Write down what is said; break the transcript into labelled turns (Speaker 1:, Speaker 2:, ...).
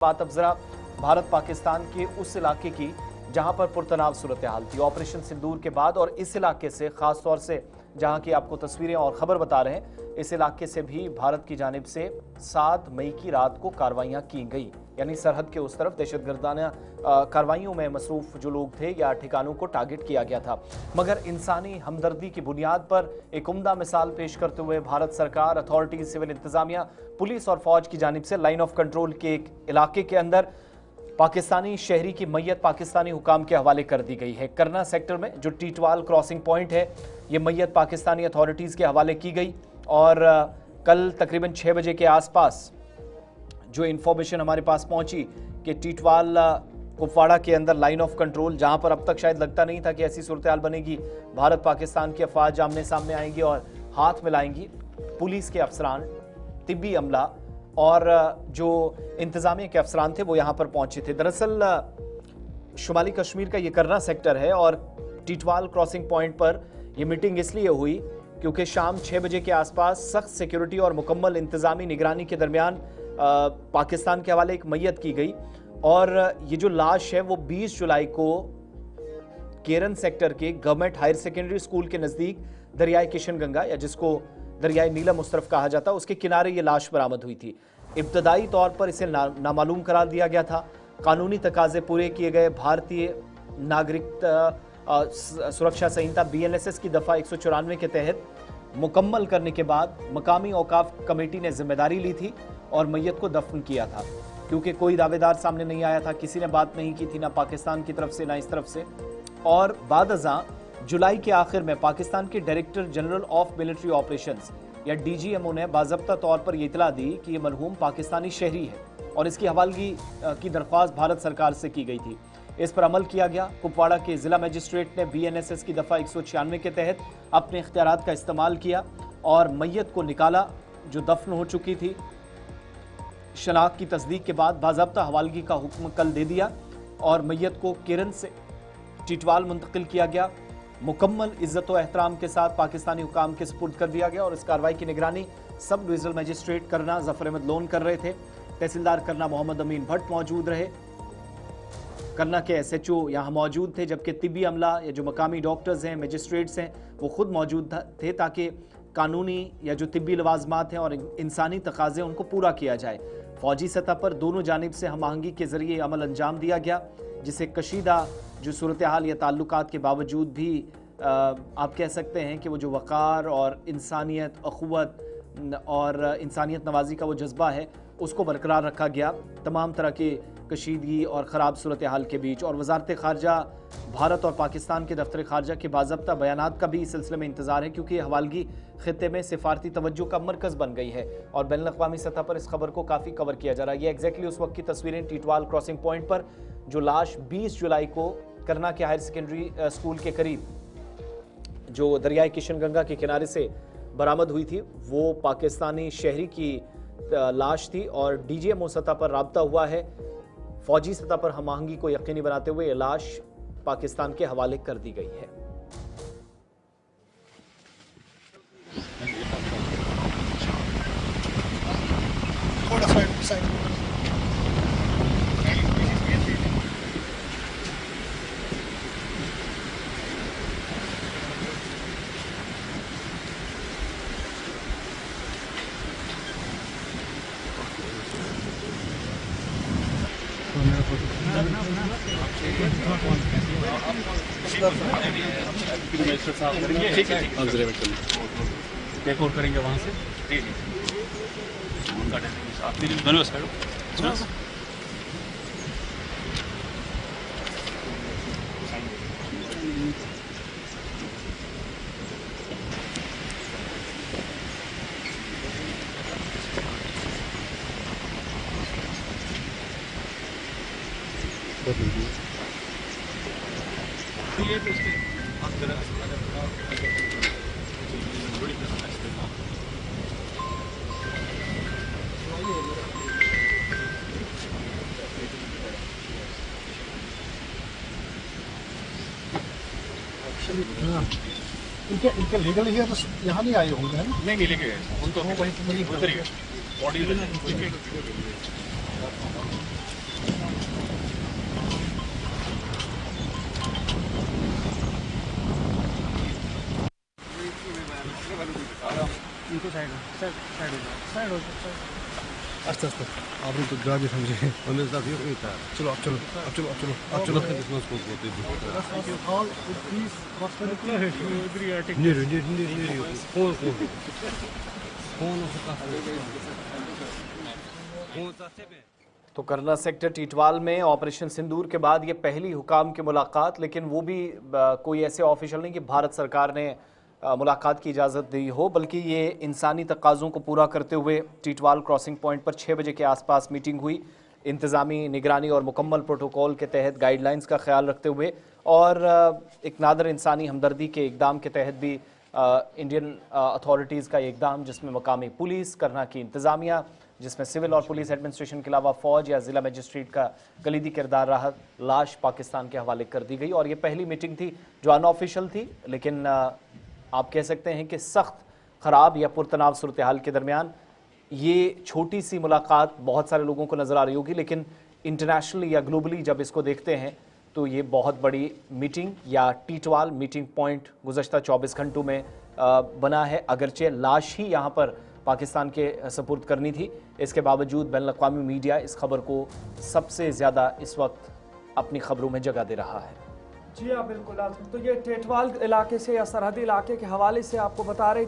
Speaker 1: बात अब जरा भारत पाकिस्तान के उस इलाके की जहां पर पुरतनाव सूरत हाल थी ऑपरेशन सिंदूर के बाद, और इस इलाके से खास तौर से जहां की आपको तस्वीरें और खबर बता रहे हैं, इस इलाके से भी भारत की जानिब से 7 मई की रात को कार्रवाइयां की गई। यानी सरहद के उस तरफ दहशतगर्दाना कार्रवाइयों में मसरूफ जो लोग थे या ठिकानों को टारगेट किया गया था। मगर इंसानी हमदर्दी की बुनियाद पर एक उम्दा मिसाल पेश करते हुए भारत सरकार, अथॉरिटीज, सिविल इंतजामिया, पुलिस और फौज की जानिब से लाइन ऑफ कंट्रोल के एक इलाके के अंदर पाकिस्तानी शहरी की मैयत पाकिस्तानी हुकाम के हवाले कर दी गई है। करना सेक्टर में जो टीटवाल क्रॉसिंग पॉइंट है, ये मैयत पाकिस्तानी अथॉरिटीज़ के हवाले की गई। और कल तकरीबन 6 बजे के आसपास जो इन्फॉर्मेशन हमारे पास पहुंची कि टीटवाल कुपवाड़ा के अंदर लाइन ऑफ कंट्रोल, जहां पर अब तक शायद लगता नहीं था कि ऐसी सूरत हाल बनेगी, भारत पाकिस्तान की अफवाज आमने सामने आएंगी और हाथ मिलाएंगी। पुलिस के अफसरान, तिब्बी अमला और जो इंतजामिया के अफसरान थे वो यहाँ पर पहुंचे थे। दरअसल शुमाली कश्मीर का ये करना सेक्टर है और टीटवाल क्रॉसिंग पॉइंट पर यह मीटिंग इसलिए हुई क्योंकि शाम 6 बजे के आसपास सख्त सिक्योरिटी और मुकम्मल इंतजामी निगरानी के दरमियान पाकिस्तान के हवाले एक मैयत की गई। और ये जो लाश है वो 20 जुलाई को केरन सेक्टर के गवर्नमेंट हायर सेकेंडरी स्कूल के नज़दीक दरियाए किशनगंगा, या जिसको दरियाए नीलम उस तरफ कहा जाता है, उसके किनारे ये लाश बरामद हुई थी। इब्तदाई तौर पर इसे नामालूम करार दिया गया था। कानूनी तकाजे पूरे किए गए। भारतीय नागरिकता सुरक्षा संहिता BNSS की दफ़ा 194 के तहत मुकम्मल करने के बाद मकामी औकाफ कमेटी ने जिम्मेदारी ली थी और मैयत को दफन किया था। क्योंकि कोई दावेदार सामने नहीं आया था, किसी ने बात नहीं की थी, ना पाकिस्तान की तरफ से ना इस तरफ से। और बाद अज़ां जुलाई के आखिर में पाकिस्तान के director general of military operations या DGMO ने बाज़ाब्ता तौर पर यह इतला दी कि यह मरहूम पाकिस्तानी शहरी है और इसकी हवालगी की दरख्वास्त भारत सरकार से की गई थी। इस पर अमल किया गया। कुपवाड़ा के जिला मजिस्ट्रेट ने BNSS की दफ़ा 196 के तहत अपने इख्तियारात का इस्तेमाल किया और मैयत को निकाला जो दफन हो चुकी थी। शनाख्त की तस्दीक के बाद बाज़ाब्ता हवालगी का हुक्म कल दे दिया और मैयत को केरन से टीटवाल मुंतकिल किया गया। मुकम्मल इज्जत व एहतराम के साथ पाकिस्तानी हुकाम के सुपुर्द कर दिया गया और इस कार्रवाई की निगरानी सब डिविजनल मजिस्ट्रेट करना जफर अहमद लोन कर रहे थे। तहसीलदार करना मोहम्मद अमीन भट्ट मौजूद रहे। करना के SHO यहाँ मौजूद थे, जबकि तिब्बी अमला या जो मकामी डॉक्टर्स हैं, मजिस्ट्रेट्स हैं, वो खुद मौजूद थे ताकि कानूनी या जो तिब्बी लवाजमात हैं और इंसानी तकाजे उनको पूरा किया जाए। फौजी सतह पर दोनों जानिब से हम आहंगी के जरिए अमल अंजाम दिया गया, जिसे कशीदा जो सूरत हाल या ताल्लुकात के बावजूद भी आप कह सकते हैं कि वो जो वक़ार और इंसानियत, अख़ुवत और इंसानियत नवाजी का वो जज्बा है उसको बरकरार रखा गया तमाम तरह की कशीदगी और ख़राब सूरत हाल के बीच। और वज़ारत ख़ारजा भारत और पाकिस्तान के दफ्तर ख़ारजा के बाज़ाब्ता बयानात का भी इस सिलसिले में इंतज़ार है, क्योंकि हवालगी ख़ित्ते में सिफारती तवज्जो का मरकज़ बन गई है और बैनुल अक़वामी सतह पर इस खबर को काफ़ी कवर किया जा रहा है। ये एग्जैक्टली उस वक्त की तस्वीरें टीटवाल क्रॉसिंग पॉइंट पर जो लाश 20 जुलाई को करना के हायर सेकेंडरी स्कूल के करीब जो दरियाए किशनगंगा के किनारे से बरामद हुई थी, वो पाकिस्तानी शहरी की लाश थी। और DGMO सतह पर राब्ता हुआ है। फौजी सतह पर हम आहंगी को यकीनी बनाते हुए ये लाश पाकिस्तान के हवाले कर दी गई है।
Speaker 2: टेक ओवर करेंगे वहाँ से। दोनों साइड
Speaker 3: इनके लीगल हियर तो यहाँ नहीं आए होंगे, है ना?
Speaker 2: नहीं लेके गए उनको, वहीं बॉडी
Speaker 3: आस्ते आस्ते आपने तो ड्राइव समझे हमें साथ ही नहीं था चलो अब चलो अब चलो अब चलो अब चलो
Speaker 1: तो करना सेक्टर टीटवाल में ऑपरेशन सिंदूर के बाद ये पहली हुकाम की मुलाकात, लेकिन वो भी कोई ऐसे ऑफिशियल नहीं कि भारत सरकार ने मुलाकात की इजाज़त दी हो, बल्कि ये इंसानी तकाज़ों को पूरा करते हुए टीटवाल क्रॉसिंग पॉइंट पर 6 बजे के आसपास मीटिंग हुई। इंतज़ामी निगरानी और मुकम्मल प्रोटोकॉल के तहत गाइडलाइंस का ख्याल रखते हुए और एक नादर इंसानी हमदर्दी के इकदाम के तहत भी इंडियन अथॉरिटीज़ का इकदाम, जिसमें मकामी पुलिस, करना की इंतज़ामिया, जिसमें सिविल और पुलिस एडमिनिस्ट्रेशन के अलावा फ़ौज या ज़िला मजिस्ट्रेट का कलीदी किरदार रहा, लाश पाकिस्तान के हवाले कर दी गई। और ये पहली मीटिंग थी जो अनऑफिशियल थी, लेकिन आप कह सकते हैं कि सख्त, ख़राब या पुरतनाव सूरत हाल के दरमियान ये छोटी सी मुलाकात बहुत सारे लोगों को नज़र आ रही होगी, लेकिन इंटरनेशनली या ग्लोबली जब इसको देखते हैं तो ये बहुत बड़ी मीटिंग या टीटवाल मीटिंग पॉइंट गुज़श्ता 24 घंटों में बना है। अगरचे लाश ही यहाँ पर पाकिस्तान के सपुर्द करनी थी, इसके बावजूद बैनुल-अक़वामी मीडिया इस खबर को सबसे ज़्यादा इस वक्त अपनी खबरों में जगह दे रहा है।
Speaker 4: जी हाँ, बिल्कुल। तो ये टीटवाल इलाके से या सरहदी इलाके के हवाले से आपको बता रहे